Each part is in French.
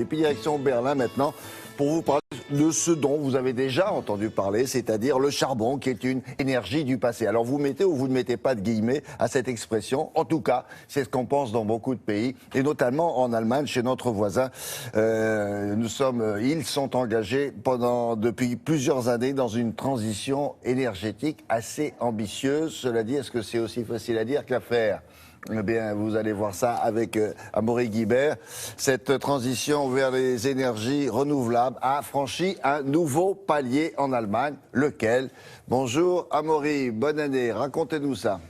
Et puis direction Berlin maintenant pour vous parler de ce dont vous avez déjà entendu parler, c'est-à-dire le charbon qui est une énergie du passé. Alors vous mettez ou vous ne mettez pas de guillemets à cette expression. En tout cas, c'est ce qu'on pense dans beaucoup de pays et notamment en Allemagne, chez notre voisin. Ils sont engagés depuis plusieurs années dans une transition énergétique assez ambitieuse. Cela dit, est-ce que c'est aussi facile à dire qu'à faire ? Eh bien, vous allez voir ça avec Amaury Guibert. Cette transition vers les énergies renouvelables a franchi un nouveau palier en Allemagne. Lequel? Bonjour Amaury, bonne année, racontez-nous ça.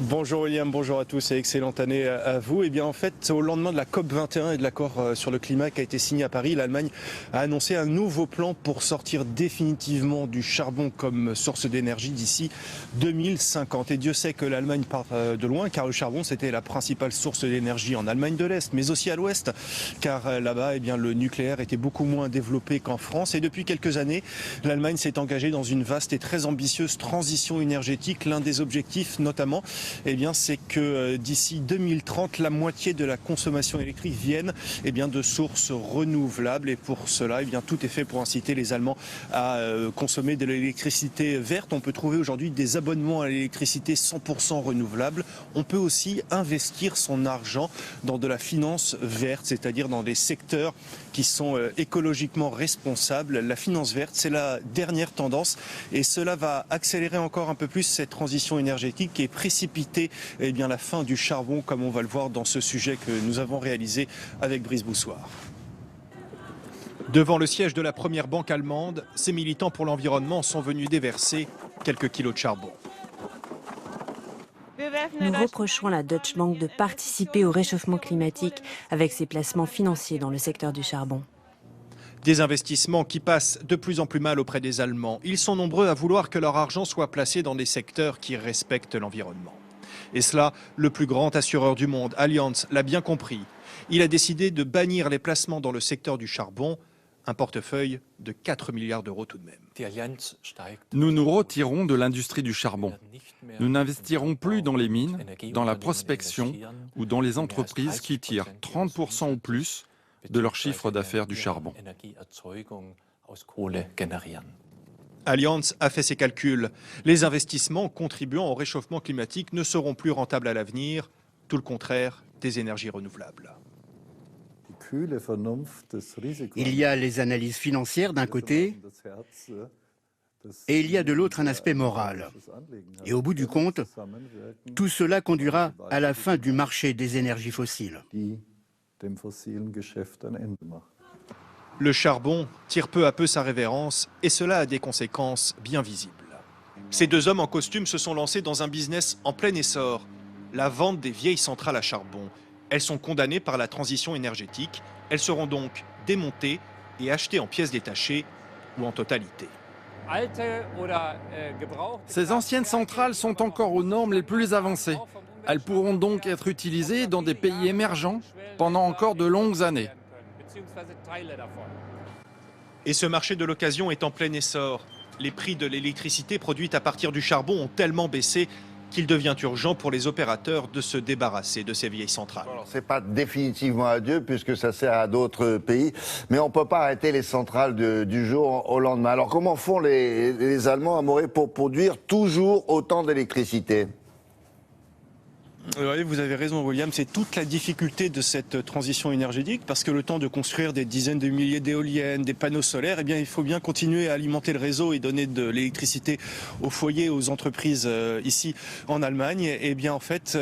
Bonjour William, bonjour à tous et excellente année à vous. Et bien en fait, au lendemain de la COP21 et de l'accord sur le climat qui a été signé à Paris, l'Allemagne a annoncé un nouveau plan pour sortir définitivement du charbon comme source d'énergie d'ici 2050. Et Dieu sait que l'Allemagne part de loin, car le charbon c'était la principale source d'énergie en Allemagne de l'Est, mais aussi à l'Ouest, car là-bas, eh bien, le nucléaire était beaucoup moins développé qu'en France. Et depuis quelques années, l'Allemagne s'est engagée dans une vaste et très ambitieuse transition énergétique. L'un des objectifs notamment, eh bien, c'est que d'ici 2030, la moitié de la consommation électrique vienne de sources renouvelables. Et pour cela, eh bien, tout est fait pour inciter les Allemands à consommer de l'électricité verte. On peut trouver aujourd'hui des abonnements à l'électricité 100% renouvelable. On peut aussi investir son argent dans de la finance verte, c'est-à-dire dans des secteurs qui sont écologiquement responsables. La finance verte, c'est la dernière tendance et cela va accélérer encore un peu plus cette transition énergétique et précipiter la fin du charbon, comme on va le voir dans ce sujet que nous avons réalisé avec Brice Boussoir. Devant le siège de la première banque allemande, ces militants pour l'environnement sont venus déverser quelques kilos de charbon. Nous reprochons à la Deutsche Bank de participer au réchauffement climatique avec ses placements financiers dans le secteur du charbon. Des investissements qui passent de plus en plus mal auprès des Allemands. Ils sont nombreux à vouloir que leur argent soit placé dans des secteurs qui respectent l'environnement. Et cela, le plus grand assureur du monde, Allianz, l'a bien compris. Il a décidé de bannir les placements dans le secteur du charbon, un portefeuille de 4 milliards d'euros tout de même. Nous nous retirons de l'industrie du charbon. Nous n'investirons plus dans les mines, dans la prospection ou dans les entreprises qui tirent 30% ou plus de leur chiffre d'affaires du charbon. Allianz a fait ses calculs. Les investissements contribuant au réchauffement climatique ne seront plus rentables à l'avenir, tout le contraire des énergies renouvelables. Il y a les analyses financières d'un côté et il y a de l'autre un aspect moral. Et au bout du compte, tout cela conduira à la fin du marché des énergies fossiles. Le charbon tire peu à peu sa révérence et cela a des conséquences bien visibles. Ces deux hommes en costume se sont lancés dans un business en plein essor, la vente des vieilles centrales à charbon. Elles sont condamnées par la transition énergétique. Elles seront donc démontées et achetées en pièces détachées ou en totalité. Ces anciennes centrales sont encore aux normes les plus avancées. Elles pourront donc être utilisées dans des pays émergents pendant encore de longues années. Et ce marché de l'occasion est en plein essor. Les prix de l'électricité produite à partir du charbon ont tellement baissé qu'il devient urgent pour les opérateurs de se débarrasser de ces vieilles centrales. Ce n'est pas définitivement adieu puisque ça sert à d'autres pays, mais on ne peut pas arrêter les centrales du jour au lendemain. Alors comment font les Allemands, Amaury, pour produire toujours autant d'électricité ? Oui, vous avez raison William, c'est toute la difficulté de cette transition énergétique parce que le temps de construire des dizaines de milliers d'éoliennes, des panneaux solaires, eh bien, il faut bien continuer à alimenter le réseau et donner de l'électricité aux foyers, aux entreprises ici en Allemagne. Eh bien en fait,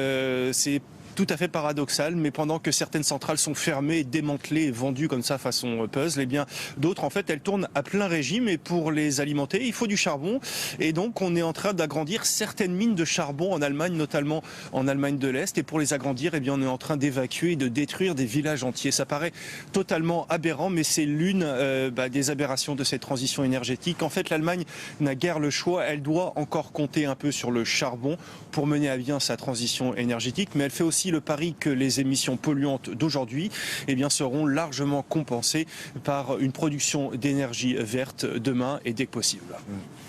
c'est tout à fait paradoxal, mais pendant que certaines centrales sont fermées, démantelées et vendues comme ça façon puzzle, eh bien d'autres en fait elles tournent à plein régime et pour les alimenter il faut du charbon et donc on est en train d'agrandir certaines mines de charbon en Allemagne, notamment en Allemagne de l'Est, et pour les agrandir eh bien on est en train d'évacuer et de détruire des villages entiers. Ça paraît totalement aberrant, mais c'est l'une des aberrations de cette transition énergétique. En fait l'Allemagne n'a guère le choix, elle doit encore compter un peu sur le charbon pour mener à bien sa transition énergétique, mais elle fait aussi le pari que les émissions polluantes d'aujourd'hui seront largement compensées par une production d'énergie verte demain et dès que possible.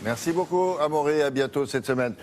Merci beaucoup Amaury, à bientôt cette semaine.